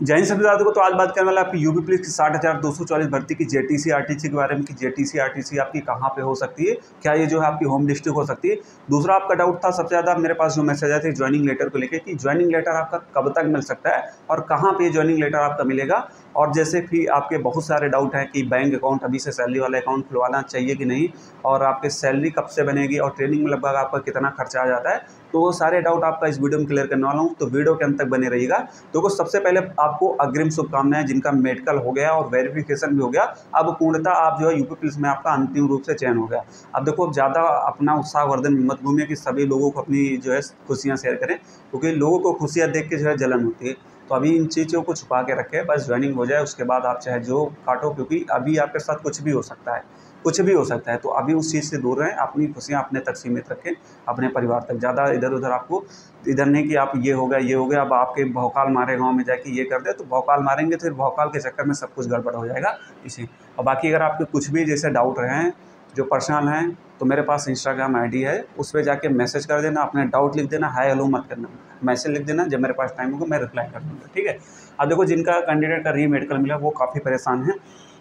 जय हिंद सभी साथियों को। तो आज बात करने वाला है आपकी यूपी पुलिस की 60,244 भर्ती की जेटीसी आरटीसी के बारे में कि जेटीसी आरटीसी आपकी कहां पे हो सकती है, क्या ये जो है आपकी होम डिस्ट्रिक्ट हो सकती है। दूसरा आपका डाउट था सबसे ज़्यादा मेरे पास जो मैसेज आए थे ज्वाइनिंग लेटर को लेकर कि ज्वाइनिंग लेटर आपका कब तक मिल सकता है और कहाँ पे ज्वाइनिंग लेटर आपका मिलेगा। और जैसे कि आपके बहुत सारे डाउट हैं कि बैंक अकाउंट अभी से सैलरी वाला अकाउंट खुलवाना चाहिए कि नहीं, और आपके सैलरी कब से बनेगी और ट्रेनिंग में लगभग आपका कितना खर्चा आ जाता है, तो वो सारे डाउट आपका इस वीडियो में क्लियर करने वाला हूँ। तो वीडियो के अंत तक बने रहिएगा। तो सबसे पहले आपको अग्रिम शुभकामनाएं जिनका मेडिकल हो गया और वेरिफिकेशन भी हो गया। अब पूर्णतः आप जो है यूपी पुलिस में आपका अंतिम रूप से चयन हो गया। अब देखो ज़्यादा अपना उत्साहवर्धन मत घूमिए कि सभी लोगों को अपनी जो है खुशियाँ शेयर करें, क्योंकि लोगों को खुशियाँ देख के जो है जलन होती है। तो अभी इन चीज़ों को छुपा के रखें, बस ज्वाइनिंग हो जाए उसके बाद आप चाहे जो काटो, क्योंकि अभी आपके साथ कुछ भी हो सकता है, कुछ भी हो सकता है। तो अभी उस चीज़ से दूर रहें, अपनी खुशियाँ अपने तक सीमित रखें, अपने परिवार तक। ज़्यादा इधर उधर आपको इधर नहीं कि आप ये हो गया, अब आपके भौकाल मारे गाँव में जाके ये कर दे, तो भौकाल मारेंगे फिर भौकाल के चक्कर में सब कुछ गड़बड़ हो जाएगा इसी। और बाकी अगर आपके कुछ भी जैसे डाउट रहे हैं जो पर्सनल हैं, तो मेरे पास इंस्टाग्राम आईडी है, उस पर जाके मैसेज कर देना, अपने डाउट लिख देना, हाय हेलो मत करना, मैसेज लिख देना, जब मेरे पास टाइम होगा मैं रिप्लाई कर दूँगा, ठीक है। अब देखो जिनका कैंडिडेट का री मेडिकल मिला वो काफ़ी परेशान है।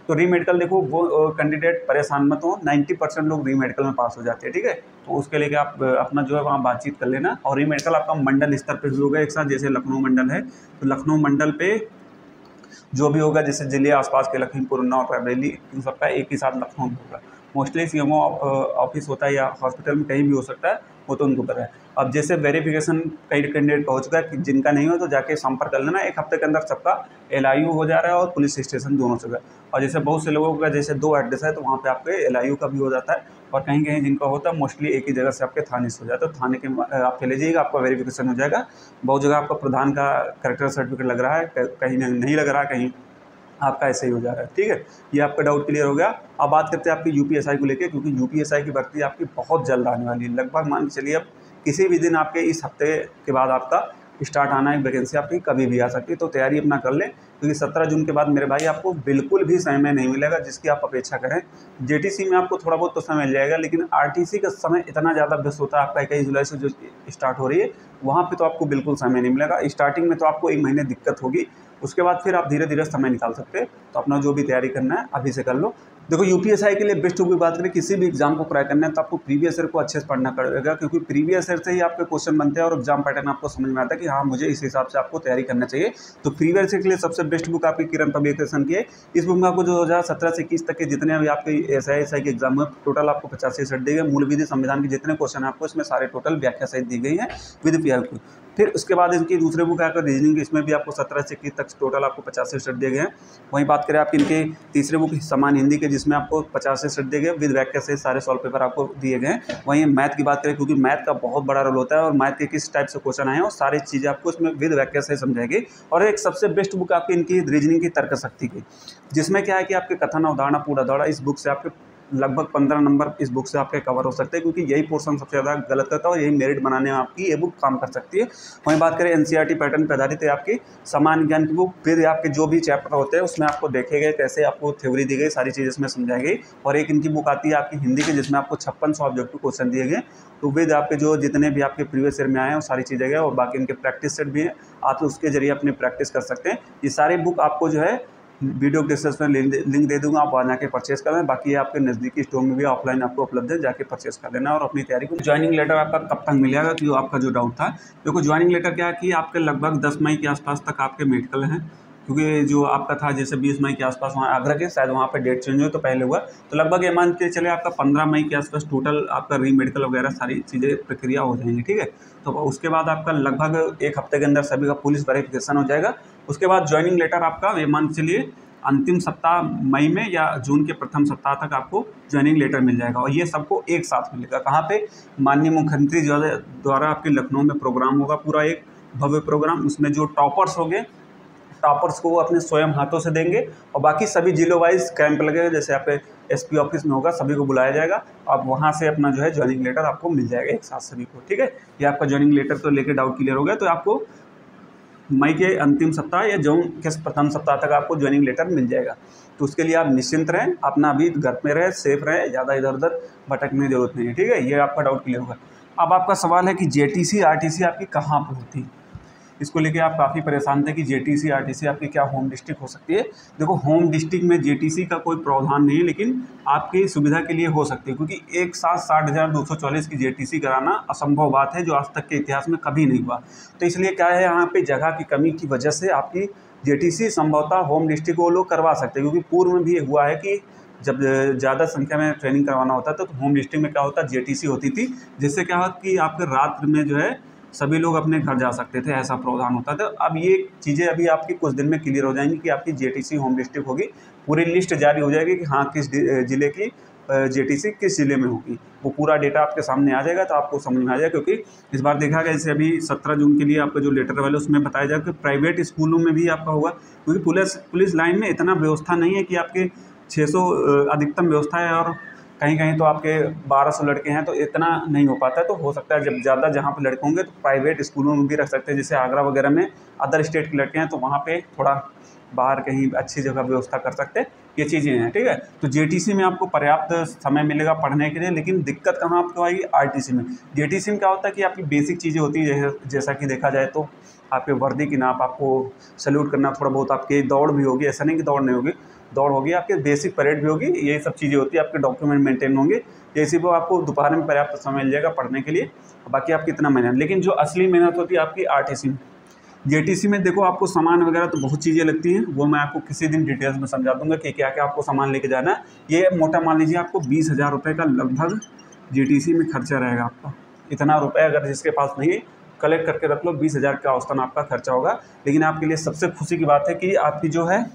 तो री मेडिकल देखो वो कैंडिडेट परेशान मत हो, 90% लोग री मेडिकल में पास हो जाते हैं, ठीक है। तो उसके लिए आप अपना जो है वहाँ बातचीत कर लेना। और री मेडिकल आपका मंडल स्तर पे भी होगा एक साथ, जैसे लखनऊ मंडल है तो लखनऊ मंडल पे जो भी होगा, जैसे जिले आसपास के लखीमपुर, उन्नाव, रायबरेली, इन सबका एक ही साथ लखनऊ में होगा। मोस्टली सीएमओ ऑफिस होता है या हॉस्पिटल में कहीं भी हो सकता है, वो तो उनको पता है। अब जैसे वेरिफिकेशन कई कैंडिडेट का हो चुका है कि जिनका नहीं हो तो जाके संपर्क कर लेना, एक हफ्ते के अंदर सबका LIU हो जा रहा है और पुलिस स्टेशन दोनों से। और जैसे बहुत से लोगों का जैसे 2 एड्रेस है तो वहाँ पे आपके LIU का भी हो जाता है, और कहीं कहीं जिनका होता है मोस्टली एक ही जगह से आपके थाने से हो जाता है। तो थाने के आप चले जाइएगा, आपका वेरिफिकेशन हो जाएगा। बहुत जगह आपका प्रधान का कैरेक्टर सर्टिफिकेट लग रहा है, कहीं नहीं लग रहा है, कहीं आपका ऐसे ही हो जा रहा है, ठीक है। ये आपका डाउट क्लियर हो गया। अब बात करते हैं आपकी UPSI को लेकर, क्योंकि UPSI की भर्ती आपकी बहुत जल्द आने वाली है। लगभग मान के चलिए अब किसी भी दिन आपके इस हफ्ते के बाद आपका स्टार्ट आना है, वैकेंसी आपकी कभी भी आ सकती है। तो तैयारी अपना कर लें, क्योंकि 17 जून के बाद मेरे भाई आपको बिल्कुल भी समय नहीं मिलेगा जिसकी आप अपेक्षा करें। JTC में आपको थोड़ा बहुत तो समय मिल जाएगा, लेकिन RTC का समय इतना ज़्यादा व्यस्त होता है आपका 21 जुलाई से जो स्टार्ट हो रही है, वहाँ पे तो आपको बिल्कुल समय नहीं मिलेगा। स्टार्टिंग में तो आपको 1 महीने दिक्कत होगी, उसके बाद फिर आप धीरे धीरे समय निकाल सकते हैं। तो अपना जो भी तैयारी करना है अभी से कर लो। देखो UPSI के लिए बेस्ट की बात करें, किसी भी एग्जाम को क्रैक करना है तो आपको प्रीवियस ईयर को अच्छे से पढ़ना पड़ेगा, क्योंकि प्रीवियस ईयर से ही आपके क्वेश्चन बनते हैं और एग्जाम पैटर्न आपको समझ में आता है कि हाँ मुझे इस हिसाब से आपको तैयारी करना चाहिए। तो प्रीवियस ईयर के लिए सबसे बेस्ट बुक आपकी किरण पब्लिकेशन की है। इस बुक में आपको 2017 से 21 तक के जितने भी आपके SI के एग्जाम में टोटल आपको 85 सेट दी गई। मूल विधि संविधान के जितने क्वेश्चन आपको इसमें सारे टोटल व्याख्या सहित दी गई है विद PIQ। फिर उसके बाद इनकी दूसरे बुक आकर रीजनिंग, इसमें भी आपको 17 से 21 तक टोटल आपको 85 सेट दिए गए हैं। वहीं बात करें आपकी इनके तीसरे बुक समान हिंदी के, जिसमें आपको 50 सेट दिए गए विद व्याख्या से सारे सॉल्व पेपर आपको दिए गए हैं। वहीं मैथ की बात करें, क्योंकि मैथ का बहुत बड़ा रोल होता है और मैथ के किस टाइप से क्वेश्चन आए हैं और सारी चीज़ें आपको इसमें विद व्याख्या से समझाएगी। और एक सबसे बेस्ट बुक आपकी इनकी रीजनिंग की तर्क शक्ति की, जिसमें क्या है कि आपके कथन अवधारणा पूरा दौड़ा इस बुक से आपके लगभग 15 नंबर इस बुक से आपके कवर हो सकते हैं, क्योंकि यही पोर्शन सबसे ज़्यादा गलत करता है और यही मेरिट बनाने में आपकी ये बुक काम कर सकती है। वहीं बात करें NCERT पैटर्न पर आधारित है आपकी सामान्य ज्ञान की बुक, फिर आपके जो भी चैप्टर होते हैं उसमें आपको देखे गए कैसे आपको थ्योरी दी गई, सारी चीज़ इसमें समझाई गई। और एक इनकी बुक आती है आपकी हिंदी की, जिसमें आपको 56 ऑब्जेक्टिव क्वेश्चन दिए गए, तो विद आपके जो जितने भी आपके प्रीवियस ईयर में आए हैं वो सारी चीज़ें गए। और बाकी इनके प्रैक्टिस सेट भी हैं, आप उसके जरिए अपनी प्रैक्टिस कर सकते हैं। ये सारी बुक आपको जो है वीडियो डिस्क्रिप्शन में लिंक दे दूंगा, आप वहाँ जाके परचेस कर लें। बाकी ये आपके नज़दीकी स्टोर में भी ऑफलाइन आपको उपलब्ध है, जाके परचेस कर लेना और अपनी तैयारी को। ज्वाइनिंग लेटर आपका कब तक मिलेगा, तो आपका जो डाउट था, देखो ज्वाइनिंग लेटर क्या है कि आपके लगभग 10 मई के आसपास तक आपके मेडिकल हैं, क्योंकि जो आपका था जैसे 20 मई के आसपास वहाँ आगरा के शायद वहाँ पे डेट चेंज हो तो पहले हुआ, तो लगभग ये मान के चले आपका 15 मई के आसपास टोटल आपका री मेडिकल वगैरह सारी चीज़ें प्रक्रिया हो जाएंगी, ठीक है। तो उसके बाद आपका लगभग 1 हफ्ते के अंदर सभी का पुलिस वेरिफिकेशन हो जाएगा। उसके बाद ज्वाइनिंग लेटर आपका ये मान के चलिए अंतिम सप्ताह मई में या जून के प्रथम सप्ताह तक आपको ज्वाइनिंग लेटर मिल जाएगा। और ये सबको एक साथ मिलेगा। कहाँ पे? माननीय मुख्यमंत्री द्वारा आपके लखनऊ में प्रोग्राम होगा, पूरा एक भव्य प्रोग्राम। उसमें जो टॉपर्स होंगे, टॉपर्स को वो अपने स्वयं हाथों से देंगे, और बाकी सभी जिलों वाइज कैंप लगेगा, जैसे आपके SP ऑफिस में होगा, सभी को बुलाया जाएगा। आप वहाँ से अपना जो है ज्वाइनिंग लेटर आपको मिल जाएगा एक साथ सभी को, ठीक है। ये आपका ज्वाइनिंग लेटर को लेकर डाउट क्लियर हो गया। तो आपको मई के अंतिम सप्ताह या जून के प्रथम सप्ताह तक आपको ज्वाइनिंग लेटर मिल जाएगा। तो उसके लिए आप निश्चिंत रहें, अपना अभी घर में रहें, सेफ रहें, ज़्यादा इधर उधर भटकने की जरूरत नहीं है, ठीक है। ये आपका डाउट क्लियर होगा। अब आपका सवाल है कि JTC RTC आपकी कहाँ पर होती है। इसको लेके आप काफ़ी परेशान थे कि जेटीसी आरटीसी आपकी क्या होम डिस्ट्रिक्ट हो सकती है। देखो होम डिस्ट्रिक्ट में जेटीसी का कोई प्रावधान नहीं है, लेकिन आपकी सुविधा के लिए हो सकती है, क्योंकि एक साथ 60,244 की जेटीसी कराना असंभव बात है, जो आज तक के इतिहास में कभी नहीं हुआ। तो इसलिए क्या है, यहाँ पे जगह की कमी की वजह से आपकी जेटीसी संभवतः होम डिस्ट्रिक्ट वो लोग करवा सकते हैं, क्योंकि पूर्व में भी ये हुआ है कि जब ज़्यादा संख्या में ट्रेनिंग करवाना होता है तो होम डिस्ट्रिक्ट में क्या होता है, जेटीसी होती थी, जिससे क्या होता कि आपके रात में जो है सभी लोग अपने घर जा सकते थे, ऐसा प्रावधान होता था। अब ये चीज़ें अभी आपकी कुछ दिन में क्लियर हो जाएंगी कि आपकी जेटीसी होम डिस्ट्रिक्ट होगी, पूरी लिस्ट जारी हो जाएगी कि हाँ किस ज़िले की जेटीसी किस ज़िले में होगी, वो पूरा डेटा आपके सामने आ जाएगा, तो आपको समझ में आ जाएगा। क्योंकि इस बार देखा गया जैसे अभी 17 जून के लिए आपका जो लेटर वाले उसमें बताया जाएगा कि प्राइवेट स्कूलों में भी आपका होगा, क्योंकि पुलिस लाइन में इतना व्यवस्था नहीं है कि आपके 600 अधिकतम व्यवस्था है, और कहीं कहीं तो आपके 1200 लड़के हैं, तो इतना नहीं हो पाता है। तो हो सकता है जब ज़्यादा जहाँ पे लड़के होंगे तो प्राइवेट स्कूलों में भी रख सकते हैं, जैसे आगरा वगैरह में अदर स्टेट के लड़के हैं तो वहाँ पे थोड़ा बाहर कहीं अच्छी जगह व्यवस्था कर सकते हैं, ये चीज़ें हैं, ठीक है। तो जेटीसी में आपको पर्याप्त समय मिलेगा पढ़ने के लिए, लेकिन दिक्कत कहाँ आपको आएगी, आरटीसी में। जेटीसी में क्या होता है कि आपकी बेसिक चीज़ें होती है, जैसा कि देखा जाए तो आपके वर्दी की नाप, आपको सैल्यूट करना, थोड़ा बहुत आपकी दौड़ भी होगी, ऐसा नहीं कि दौड़ नहीं होगी, दौड़ होगी, आपके बेसिक परेड भी होगी, यही सब चीज़ें होती है, आपके डॉक्यूमेंट मेंटेन होंगे, जैसे वो आपको दोपहर में पर्याप्त समय मिल जाएगा पढ़ने के लिए, बाकी आपकी इतना मेहनत। लेकिन जो असली मेहनत होती है आपकी आरटीसी में। जेटीसी में देखो आपको सामान वगैरह तो बहुत चीज़ें लगती हैं, वो मैं आपको किसी दिन डिटेल्स में समझा दूंगा कि क्या क्या आपको सामान लेके जाना है। ये मोटा मान लीजिए आपको 20,000 रुपये का लगभग जेटीसी में खर्चा रहेगा आपका। इतना रुपये अगर जिसके पास नहीं है कलेक्ट करके रख लो, 20,000 का औसतन आपका खर्चा होगा। लेकिन आपके लिए सबसे खुशी की बात है कि आपकी जो है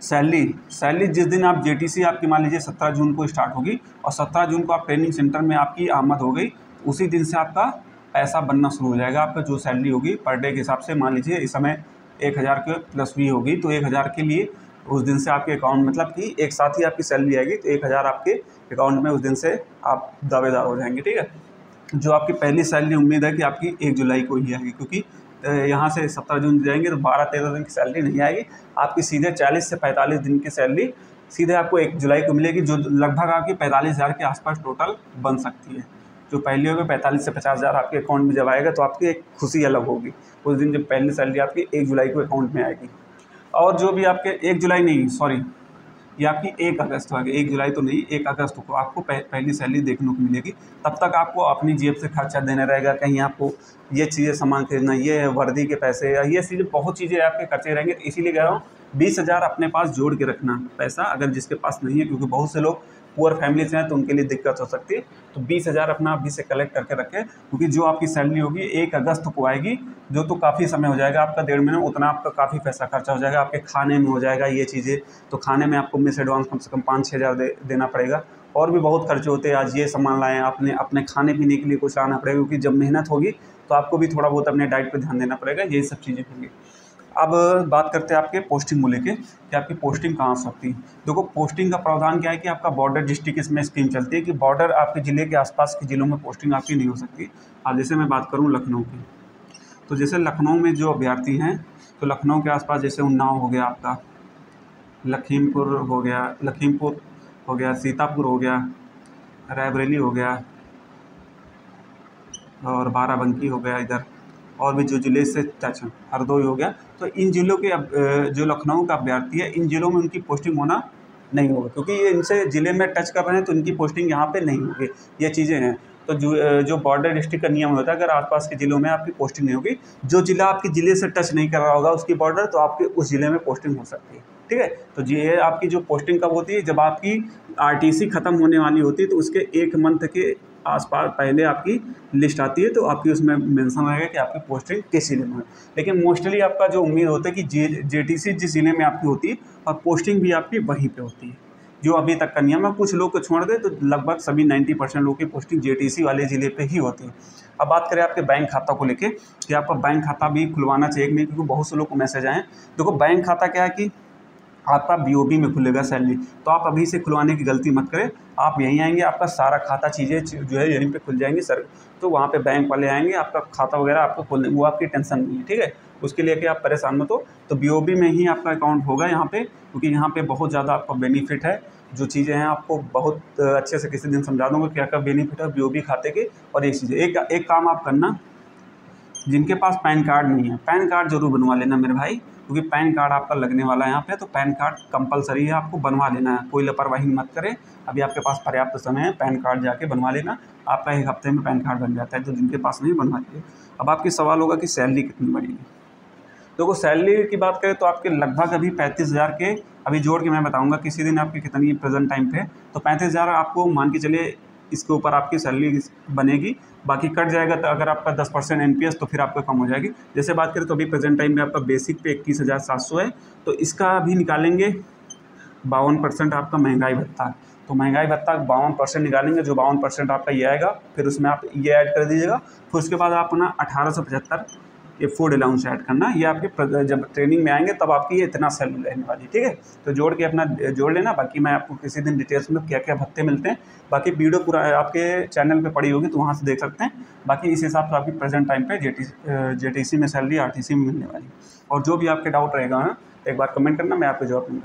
सैलरी जिस दिन आप जेटीसी आपकी मान लीजिए 17 जून को स्टार्ट होगी और 17 जून को आप ट्रेनिंग सेंटर में आपकी आमद हो गई, उसी दिन से आपका पैसा बनना शुरू हो जाएगा। आपका जो सैलरी होगी पर डे के हिसाब से, मान लीजिए इस समय 1,000 के प्लस भी होगी, तो 1,000 के लिए उस दिन से आपके अकाउंट, मतलब कि एक साथ ही आपकी सैलरी आएगी, तो 1,000 आपके अकाउंट में उस दिन से आप दावेदार हो जाएंगे, ठीक है। जो आपकी पहली सैलरी उम्मीद है कि आपकी 1 जुलाई को ही आएगी, क्योंकि यहाँ से 17 जून जाएंगे तो 12-13 दिन की सैलरी नहीं आएगी, आपकी सीधे 40 से 45 दिन की सैलरी सीधे आपको 1 जुलाई को मिलेगी, जो लगभग आपकी 45,000 के आसपास टोटल बन सकती है। जो पहले होगा 45 से 50,000 आपके अकाउंट में जब आएगा तो आपकी एक खुशी अलग होगी उस दिन, जब पहली सैलरी आपकी 1 जुलाई को अकाउंट में आएगी। और जो भी आपके 1 जुलाई नहीं, सॉरी, ये आपकी 1 अगस्त को आएगी, 1 जुलाई तो नहीं, 1 अगस्त को आपको पहली सैलरी देखने को मिलेगी। तब तक आपको अपनी जेब से खर्चा देना रहेगा, कहीं आपको ये चीज़ें सामान खरीदना, ये है वर्दी के पैसे, या ये चीज़ें बहुत चीज़ें आपके खर्चे रहेंगे। तो इसीलिए कह रहा हूँ 20,000 अपने पास जोड़ के रखना पैसा, अगर जिसके पास नहीं है, क्योंकि बहुत से लोग पुअर फैमिली से हैं तो उनके लिए दिक्कत हो सकती है। तो 20,000 अपना अभी से कलेक्ट करके रखें, क्योंकि जो आपकी सैलरी होगी 1 अगस्त को आएगी, जो तो काफ़ी समय हो जाएगा आपका, 1.5 महीना, उतना आपका काफ़ी पैसा खर्चा हो जाएगा, आपके खाने में हो जाएगा ये चीज़ें। तो खाने में आपको मिस एडवांस कम से कम 5-6 हज़ार देना पड़ेगा। और भी बहुत खर्चे होते हैं, आज ये सामान लाएँ, आपने अपने खाने पीने के लिए कुछ लाना पड़ेगा, क्योंकि जब मेहनत होगी तो आपको भी थोड़ा बहुत अपने डाइट पर ध्यान देना पड़ेगा, यही सब चीज़ें होंगी। अब बात करते हैं आपके पोस्टिंग को लेके कि आपकी पोस्टिंग कहाँ से होती है। देखो पोस्टिंग का प्रावधान क्या है कि आपका बॉर्डर डिस्ट्रिक्ट इसमें स्कीम चलती है कि बॉर्डर आपके ज़िले के आसपास के ज़िलों में पोस्टिंग आपकी नहीं हो सकती। अब जैसे मैं बात करूँ लखनऊ की, तो जैसे लखनऊ में जो अभ्यर्थी हैं, तो लखनऊ के आसपास जैसे उन्नाव हो गया आपका, लखीमपुर हो गया, सीतापुर हो गया, रायबरेली हो गया, और बाराबंकी हो गया इधर, और भी जो ज़िले से टच हैं, हरदोई हो गया। तो इन ज़िलों के जो लखनऊ का अभ्यर्थी है, इन ज़िलों में उनकी पोस्टिंग होना नहीं होगा, क्योंकि ये इनसे ज़िले में टच कर रहे हैं, तो इनकी पोस्टिंग यहाँ पे नहीं होगी, ये चीज़ें हैं। तो जो बॉर्डर डिस्ट्रिक्ट का नियम होता है, अगर आसपास के ज़िलों में आपकी पोस्टिंग नहीं होगी, जो ज़िला आपके ज़िले से टच नहीं कर रहा होगा उसकी बॉर्डर, तो आपके उस ज़िले में पोस्टिंग हो सकती है, ठीक है। तो ये आपकी जो पोस्टिंग कब होती है, जब आपकी आरटीसी ख़त्म होने वाली होती है, तो उसके 1 मंथ के आसपास पहले आपकी लिस्ट आती है, तो आपकी उसमें मेंशन रहेगा कि आपकी पोस्टिंग किस ज़िले में है। लेकिन मोस्टली आपका जो उम्मीद होता है कि जेटीसी जिस ज़िले में आपकी होती है और पोस्टिंग भी आपकी वहीं पे होती है, जो अभी तक का नियम है। कुछ लोग को छोड़ दे तो लगभग सभी 90% लोगों की पोस्टिंग जेटीसी वाले ज़िले पे ही होती है। अब बात करें आपके बैंक खाता को लेके कि आपका बैंक खाता भी खुलवाना चाहिए कि नहीं, क्योंकि बहुत से लोग को मैसेज आए हैं। देखो बैंक खाता क्या है कि आपका बीओबी में खुलेगा सैलरी, तो आप अभी से खुलवाने की गलती मत करें। आप यहीं आएंगे, आपका सारा खाता चीज़ें जो है यहीं पे खुल जाएंगी सर, तो वहाँ पे बैंक वाले आएंगे, आपका खाता वगैरह आपको खोलने, वो आपकी टेंशन नहीं है, ठीक है। उसके लिए कि आप परेशान मत हो, तो बीओबी में ही आपका अकाउंट होगा यहाँ पे, क्योंकि यहाँ पे बहुत ज़्यादा आपका बेनिफिट है। जो चीज़ें हैं आपको बहुत अच्छे से किसी दिन समझा दूँगा क्या क्या बेनिफिट है बीओबी खाते के। और एक चीज़, एक काम आप करना, जिनके पास पैन कार्ड नहीं है, पैन कार्ड जरूर बनवा लेना मेरे भाई, क्योंकि पैन कार्ड आपका लगने वाला है यहाँ पे, तो पैन कार्ड कंपलसरी है, आपको बनवा लेना है। कोई लापरवाही मत करे, अभी आपके पास पर्याप्त समय है, पैन कार्ड जाके बनवा लेना, आपका 1 हफ्ते में पैन कार्ड बन जाता है। तो जिनके पास नहीं, बनवा लीजिए। अब आपकी सवाल होगा कि सैलरी कितनी बढ़ेगी। देखो सैलरी की बात करें तो आपके लगभग अभी 35,000 के, अभी जोड़ के मैं बताऊंगा किसी दिन आपकी कितनी प्रेजेंट टाइम पे, तो 35,000 आपको मान के चलिए इसके ऊपर आपकी सैलरी बनेगी। बाकी कट जाएगा तो अगर आपका 10% NPS तो फिर आपका कम हो जाएगी। जैसे बात करें तो अभी प्रेजेंट टाइम में आपका बेसिक पे 21,700 है, तो इसका भी निकालेंगे 52% आपका महंगाई भत्ता। तो महंगाई भत्ता 52% निकालेंगे, जो 52% आपका ये आएगा, फिर उसमें आप ये ऐड कर दीजिएगा। फिर उसके बाद आप ना 1875 ये फूड अलाउंस ऐड करना, ये आपके जब ट्रेनिंग में आएंगे तब आपकी ये इतना सैलरी रहने वाली, ठीक है। तो जोड़ के अपना जोड़ लेना। बाकी मैं आपको किसी दिन डिटेल्स में क्या क्या भत्ते मिलते हैं, बाकी वीडियो पूरा आपके चैनल पे पड़ी होगी, तो वहाँ से देख सकते हैं। बाकी इस हिसाब से आपकी प्रेजेंट टाइम पे JTC में सैलरी RTC में मिलने वाली। और जो भी आपके डाउट रहेगा एक बार कमेंट करना, मैं आपको जवाब दूँगा।